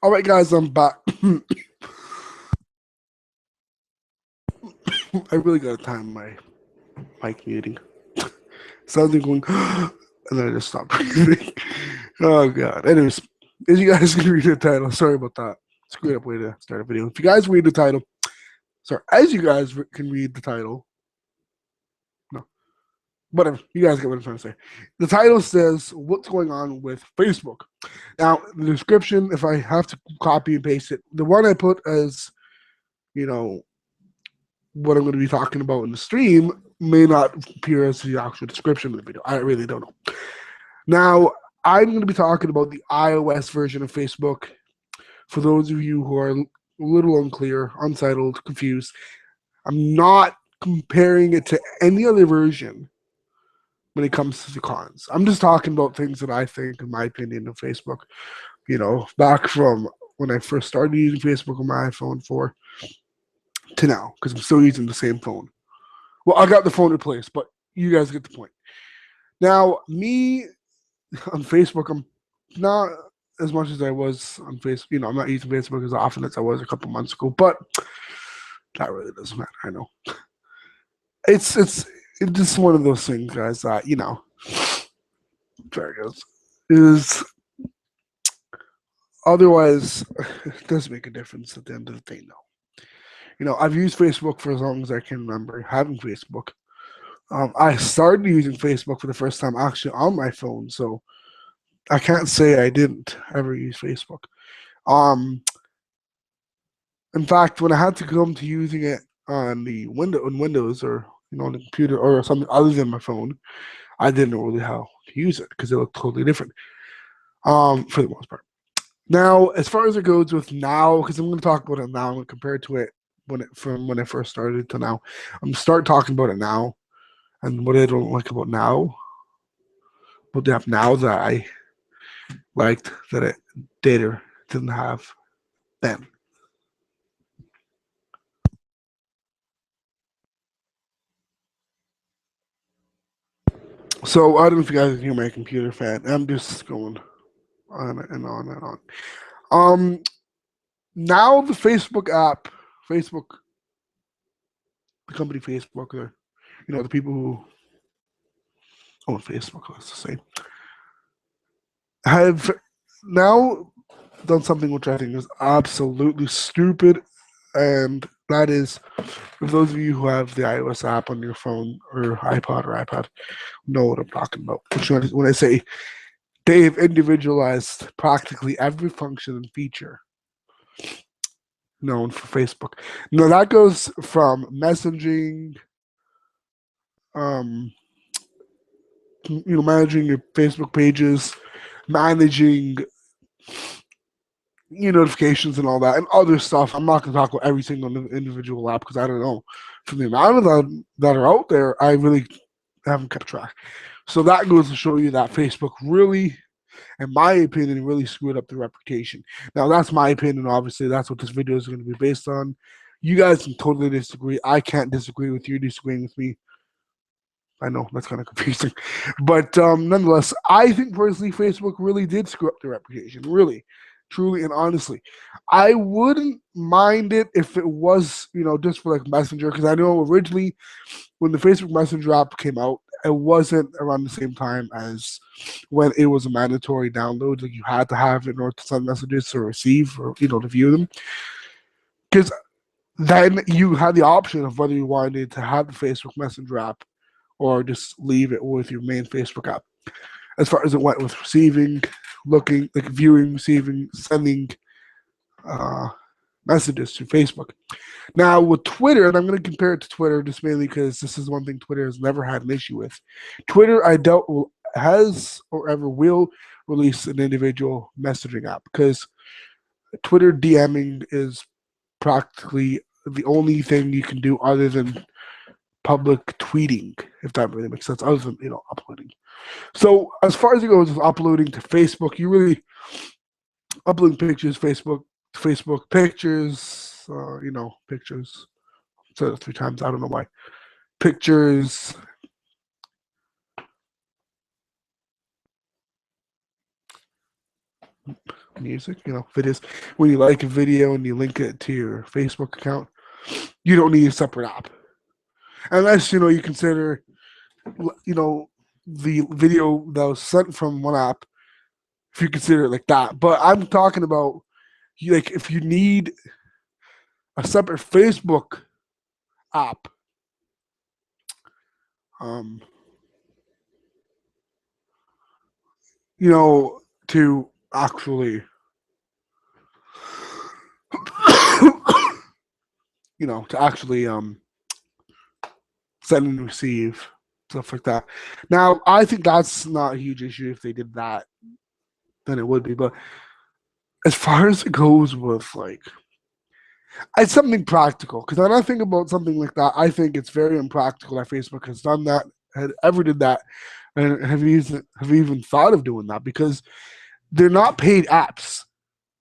All right, guys, I'm back. I really gotta time my mic muting. Something going, and then I just stopped breathing. Oh god. Anyways, as you guys can read the title, sorry about that. Screwed up way to start a video. If you guys read the title, sorry, as you guys can read the title, no, whatever. You guys get what I'm trying to say. The title says what's going on with Facebook. Now, the description, if I have to copy and paste it, the one I put as you know what I'm going to be talking about in the stream may not appear as the actual description of the video. I really don't know. Now, I'm going to be talking about the iOS version of Facebook. For those of you who are a little unclear, unsettled, confused, I'm not comparing it to any other version when it comes to the cons. I'm just talking about things that I think, in my opinion, of Facebook. Back from when I first started using Facebook on my iPhone 4 to now, because I'm still using the same phone. Well, I got the phone replaced, but you guys get the point. Now, me on Facebook, I'm not as much as I was on Facebook. I'm not using Facebook as often as I was a couple months ago, but that really doesn't matter. I know. It's just one of those things, guys, that, there it goes. Is otherwise, it doesn't make a difference at the end of the day, no. I've used Facebook for as long as I can remember having Facebook. I started using Facebook for the first time actually on my phone, so I can't say I didn't ever use Facebook. In fact, when I had to come to using it on Windows or on the computer or something other than my phone, I didn't know really how to use it because it looked totally different. For the most part. Now, as far as it goes with now, because I'm going to talk about it now and compare to it from when I first started to now. I'm going to start talking about it now and what I don't like about now. What they have now that I liked that it did or didn't have then. So I don't know if you guys can hear my computer fan. I'm just going on and on and on. Now the Facebook app, Facebook, the company Facebook, or the people who own Facebook, let's just say, have now done something which I think is absolutely stupid, and that is, for those of you who have the iOS app on your phone or iPad, know what I'm talking about. When I say they've individualized practically every function and feature known for Facebook. Now that goes from messaging, managing your Facebook pages, managing notifications and all that, and other stuff. I'm not going to talk about every single individual app because I don't know. From the amount of them that are out there, I really haven't kept track. So that goes to show you that Facebook really, in my opinion, really screwed up the reputation. Now, that's my opinion. Obviously, that's what this video is going to be based on. You guys can totally disagree. I can't disagree with you disagreeing with me. I know that's kind of confusing, but nonetheless, I think personally, Facebook really did screw up the reputation. Really, truly, and honestly, I wouldn't mind it if it was, just for like Messenger, because I know originally when the Facebook Messenger app came out, it wasn't around the same time as when it was a mandatory download. Like you had to have it in order to send messages or receive or to view them. Because then you had the option of whether you wanted to have the Facebook Messenger app or just leave it with your main Facebook app. As far as it went with receiving, looking, like viewing, receiving, sending messages to Facebook. Now with Twitter, and I'm going to compare it to Twitter just mainly because this is one thing Twitter has never had an issue with. Twitter, I doubt has or ever will release an individual messaging app because Twitter DMing is practically the only thing you can do other than public tweeting, if that really makes sense, other than uploading. So as far as it goes with uploading to Facebook, you really uploading pictures, Facebook pictures, pictures. Said it 3 times. I don't know why. Pictures. music, videos. When you like a video and you link it to your Facebook account, you don't need a separate app. Unless, you consider, the video that was sent from one app, if you consider it like that. But I'm talking about, like, if you need a separate Facebook app, um, to actually, to actually send and receive stuff like that. Now, I think that's not a huge issue. If they did that, then it would be. But as far as it goes with, like, it's something practical, because when I think about something like that, I think it's very impractical that Facebook has done that, had ever did that, and have even thought of doing that, because they're not paid apps,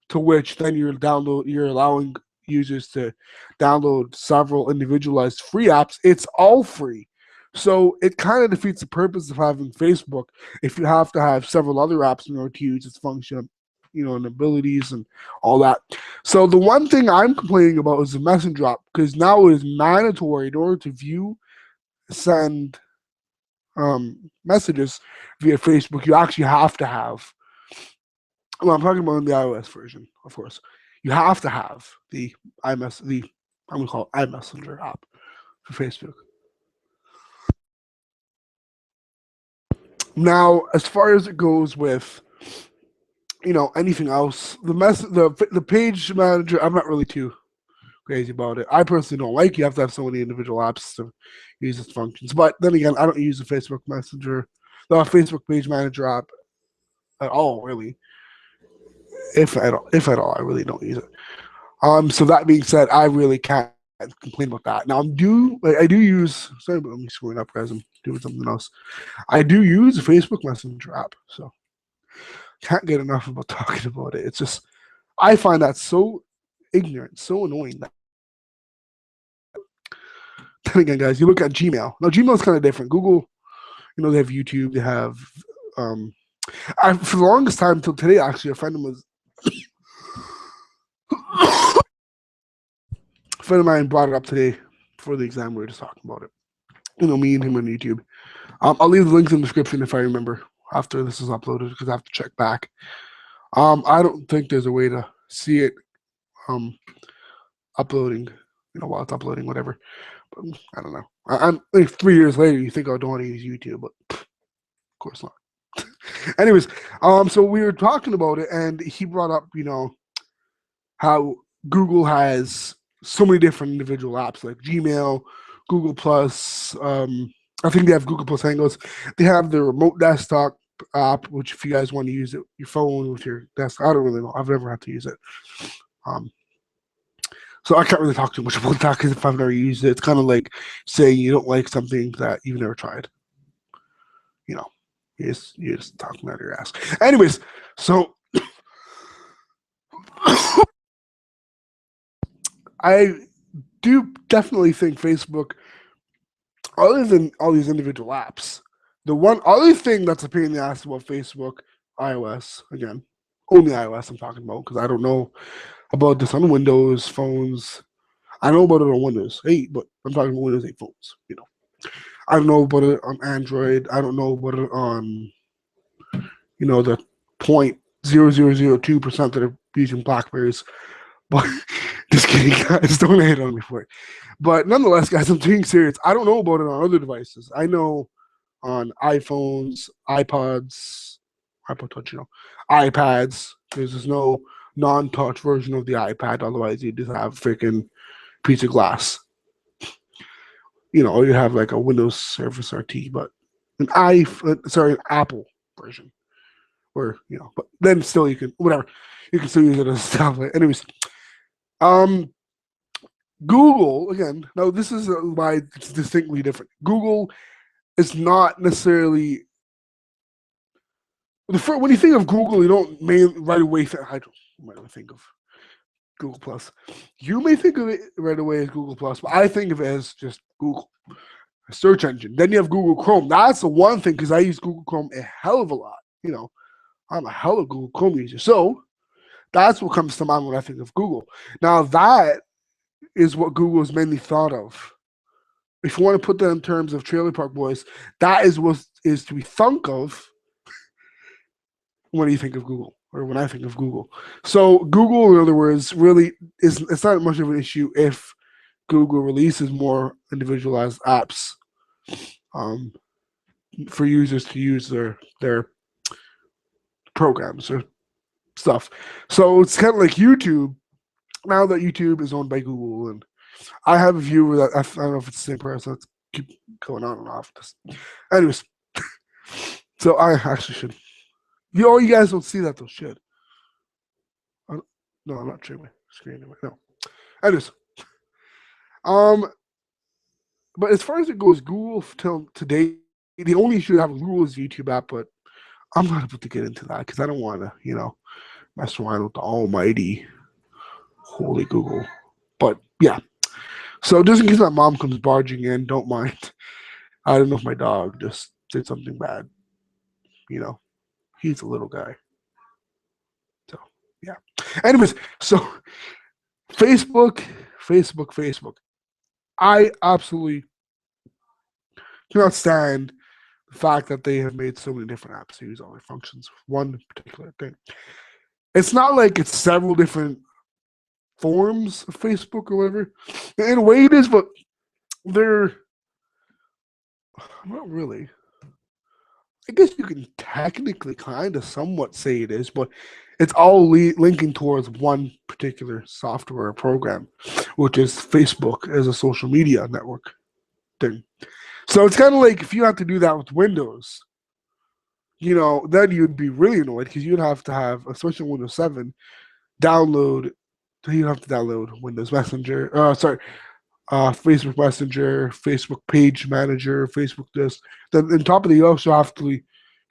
to which then you're allowing users to download several individualized free apps. It's all free. So it kind of defeats the purpose of having Facebook if you have to have several other apps in order to use its function, and abilities and all that. So the one thing I'm complaining about is the Messenger app, because now it is mandatory in order to send messages via Facebook. You actually have to have. Well, I'm talking about in the iOS version, of course. You have to have the I'm gonna call it iMessenger app for Facebook. Now, as far as it goes with, anything else, the page manager, I'm not really too crazy about it. I personally don't like. You have to have so many individual apps to use its functions. But then again, I don't use the Facebook Facebook page manager app at all, really. If at all, I really don't use it. So that being said, I really can't complain about that. Now I do use. Sorry, but let me screwing up, guys. I'm doing something else. I do use a Facebook Messenger app, so can't get enough about talking about it. It's just I find that so ignorant, so annoying. Then again, guys, you look at Gmail. Now Gmail is kind of different. Google, they have YouTube. They have. For the longest time until today, actually, a friend of mine brought it up today for the exam. We were just talking about it. Me and him on YouTube. I'll leave the links in the description if I remember after this is uploaded, because I have to check back. I don't think there's a way to see it uploading, while it's uploading, whatever. But I don't know. I'm like 3 years later, you think I don't want to use YouTube, but of course not. Anyways, so we were talking about it, and he brought up, how Google has so many different individual apps like Gmail, Google Plus. I think they have Google Plus Hangouts. They have the remote desktop app, which if you guys want to use it, your phone with your desktop, I don't really know. I've never had to use it. So I can't really talk too much about that, because if I've never used it, it's kind of like saying you don't like something that you've never tried. You're just talking out of your ass. Anyways, so I do definitely think Facebook, other than all these individual apps, the one other thing that's a pain in the ass about Facebook, iOS, again, only iOS I'm talking about, because I don't know about this on Windows phones. I know about it on Windows 8, but I'm talking about Windows 8 phones, I don't know about it on Android. I don't know about it on, the 0.0002% that are using Blackberries. But just kidding, guys. Don't hate on me for it. But nonetheless, guys, I'm being serious. I don't know about it on other devices. I know on iPhones, iPods, iPod Touch, iPads. There's no non-touch version of the iPad. Otherwise, you just have a freaking piece of glass. Or you have like a Windows Surface RT, but an Apple version. Or, but then still you can, whatever. You can still use it as a tablet. Anyways, Google, again, now this is why it's distinctly different. Google is not necessarily, when you think of Google, you don't right away think of Google Plus. You may think of it right away as Google Plus, but I think of it as just Google, a search engine. Then you have Google Chrome. That's the one thing, because I use Google Chrome a hell of a lot. I'm a hell of a Google Chrome user. So That's what comes to mind when I think of Google. Now that is what Google is mainly thought of. If you want to put that in terms of Trailer Park Boys, that is what is to be thunk of when you think of Google, or when I think of Google. So Google, in other words, really is, it's not much of an issue if Google releases more individualized apps um, for users to use their programs or stuff. So it's kind of like YouTube. Now that YouTube is owned by Google, and I have a view that I don't know if it's the same person. Let's keep going on and off this. Anyways, so I actually should. You guys don't see that though. Shit. No, I'm not sharing my screen anyway. No. Anyways, um, but as far as it goes, Google till today, the only issue I have with Google is the YouTube app, but I'm not able to get into that because I don't want to, mess around with the almighty holy Google. But yeah. So just in case my mom comes barging in, don't mind. I don't know if my dog just did something bad. He's a little guy. So yeah. Anyways, so Facebook. I absolutely cannot stand the fact that they have made so many different apps to use all their functions with one particular thing. It's not like it's several different forms of Facebook or whatever. In a way it is, but they're not really. I guess you can technically kind of somewhat say it is, but it's all linking towards one particular software or program, which is Facebook as a social media network thing. So it's kind of like if you have to do that with Windows, then you'd be really annoyed because you'd have to have, especially Windows 7, download. You'd have to download Windows Messenger. Facebook Messenger, Facebook Page Manager, Facebook this. Then on top of it, you also have to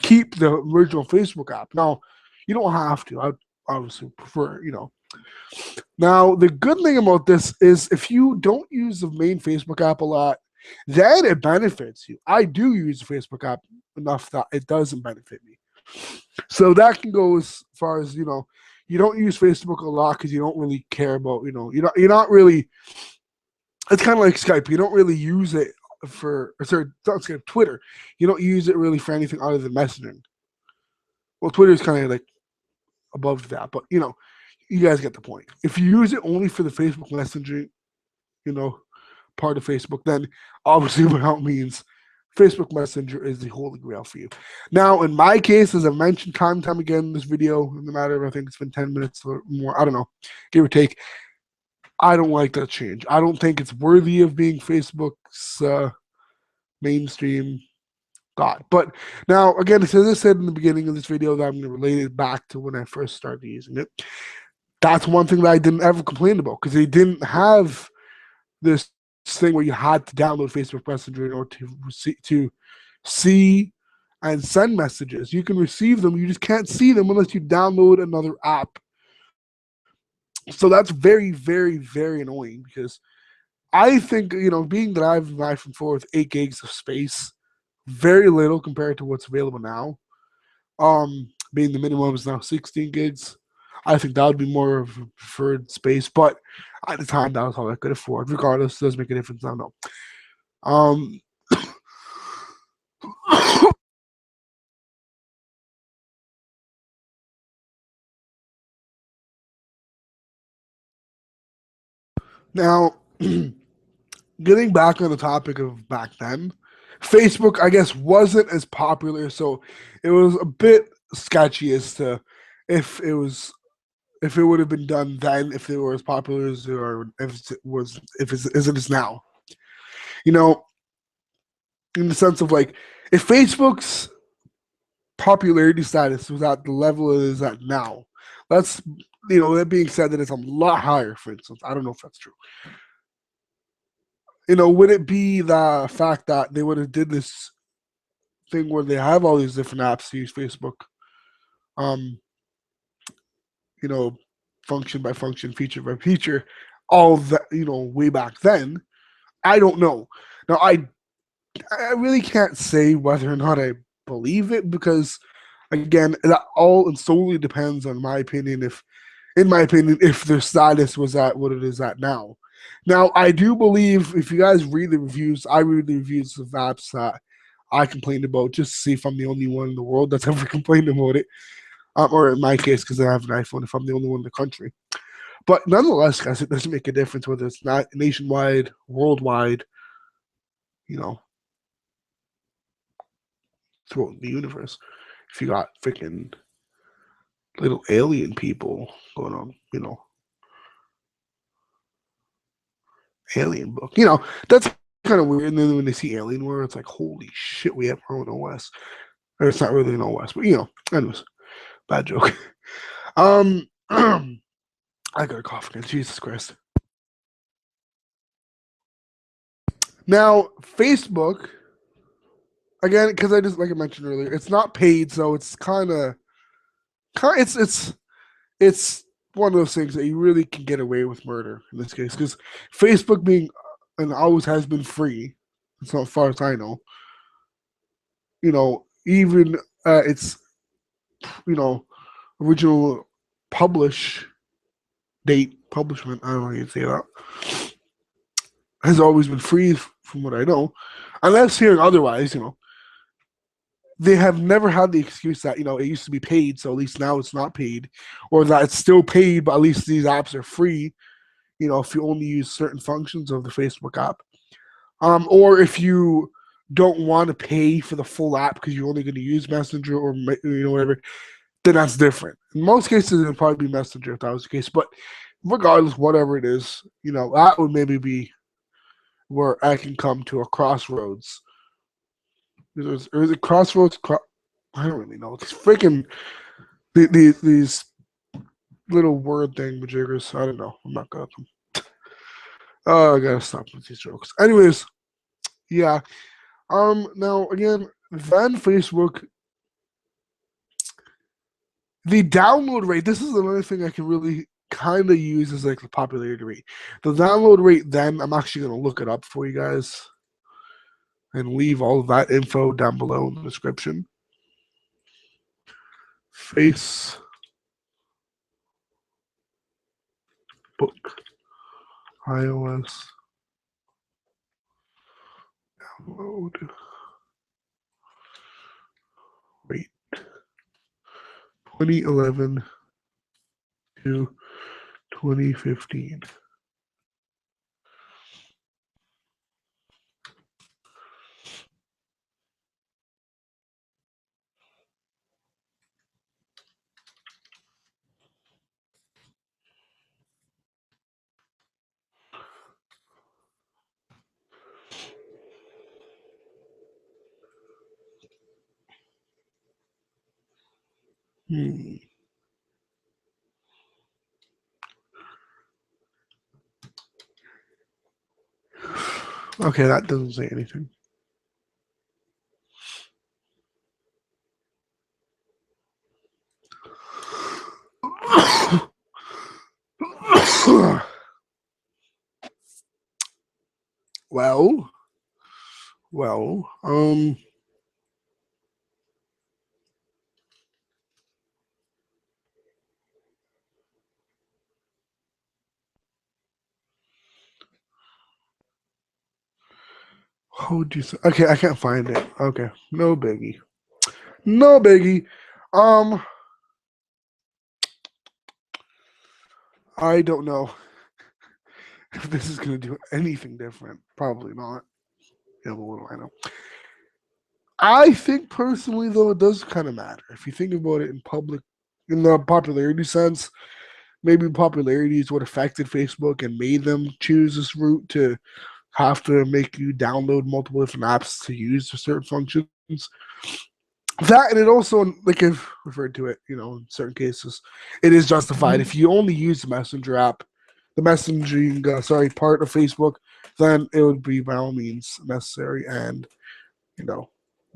keep the original Facebook app. Now, you don't have to. I obviously prefer, Now, the good thing about this is if you don't use the main Facebook app a lot, then it benefits you. I do use the Facebook app enough that it doesn't benefit me. So that can go as far as, you don't use Facebook a lot because you don't really care about, you're not really. It's kind of like Skype. You don't really use it not Skype, Twitter. You don't use it really for anything other than messaging. Well, Twitter is kind of like above that, but you guys get the point. If you use it only for the Facebook messaging, part of Facebook, then obviously by all means, Facebook Messenger is the holy grail for you. Now, in my case, as I mentioned time and time again in this video, in the matter of I think it's been 10 minutes or more, I don't know, give or take, I don't like that change. I don't think it's worthy of being Facebook's mainstream god. But now, again, as I said in the beginning of this video, that I'm going to relate it back to when I first started using it. That's one thing that I didn't ever complain about because they didn't have this thing where you had to download Facebook Messenger in order to see and send messages. You can receive them, you just can't see them unless you download another app. So that's very, very, very annoying because I think, being that I have an iPhone 4 with 8 gigs of space, very little compared to what's available now, being the minimum is now 16 gigs, I think that would be more of a preferred space. But at the time, that was all I could afford. Regardless, it does make a difference. I don't know. Now, getting back on the topic of back then, Facebook, I guess, wasn't as popular, so it was a bit sketchy as to if it would have been done then, if it were as popular as or if it is now. In the sense of like, if Facebook's popularity status was at the level it is at now, that's that being said, that it's a lot higher. For instance, I don't know if that's true. Would it be the fact that they would have did this thing where they have all these different apps to use Facebook, function by function, feature by feature, all that, way back then? I don't know. Now, I really can't say whether or not I believe it because, again, that all and solely depends on my opinion. If in my opinion, if their status was at what it is at now. Now, I do believe if you guys read the reviews, I read the reviews of apps that I complained about just to see if I'm the only one in the world that's ever complained about it. Or in my case, because I have an iPhone, if I'm the only one in the country. But nonetheless, guys, it doesn't make a difference whether it's not nationwide, worldwide, you know, throughout the universe. If you got freaking little alien people going on, alien book, that's kind of weird. And then when they see Alien War, it's like, holy shit, we have our own OS. Or it's not really an OS, but anyways, bad joke. I got a cough again. Jesus Christ. Now, Facebook, again, because I just like I mentioned earlier, it's not paid, so it's it's one of those things that you really can get away with murder in this case, because Facebook being and always has been free, as far as I know. Even its original publishment. I don't know how you say that. Has always been free from what I know, unless hearing otherwise. They have never had the excuse that it used to be paid, so at least now it's not paid, or that it's still paid, but at least these apps are free. If you only use certain functions of the Facebook app, or if you don't want to pay for the full app because you're only going to use Messenger or whatever, then that's different. In most cases, it would probably be Messenger if that was the case. But regardless, whatever it is, that would maybe be where I can come to a crossroads. Is it crossroads? I don't really know. These freaking these little word thingamajiggers. I don't know. I'm not good at them. Oh, I gotta stop with these jokes. Anyways, yeah. Now again, then Facebook. The download rate. This is another thing I can really kind of use as like the popularity rate. The download rate. Then I'm actually gonna look it up for you guys and leave all of that info down below in the description. Facebook iOS download rate 2011 to 2015. Okay, that doesn't say anything. Well, how would you say? Okay, I can't find it. Okay, no biggie. No biggie. I don't know if this is gonna do anything different. Probably not. Yeah, but what do I know? I think personally, though, it does kind of matter if you think about it in the popularity sense. Maybe popularity is what affected Facebook and made them choose this route to have to make you download multiple different apps to use for certain functions. That, and it also, like I've referred to it, in certain cases, it is justified. If you only use the Messenger app, the messaging, part of Facebook, then it would be by all means necessary and,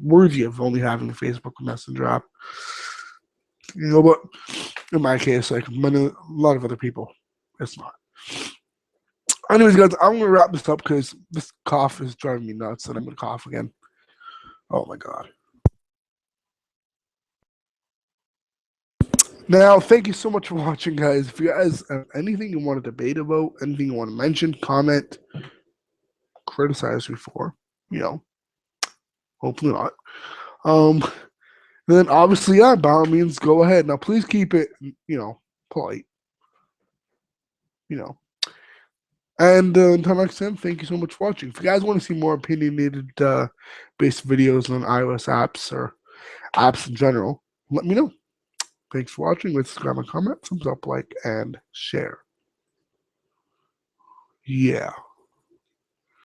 worthy of only having the Facebook Messenger app. But in my case, like a lot of other people, it's not. Anyways, guys, I'm gonna wrap this up because this cough is driving me nuts, and I'm gonna cough again. Oh my god. Now, thank you so much for watching, guys. If you guys have anything you want to debate about, anything you want to mention, comment, criticize me for, you know, hopefully not. Um, then obviously, yeah, by all means, go ahead. Now, please keep it, polite, you know. And until next time, thank you so much for watching. If you guys want to see more opinionated based videos on iOS apps or apps in general, let me know. Thanks for watching. Let's subscribe and comment, thumbs up, like, and share. Yeah.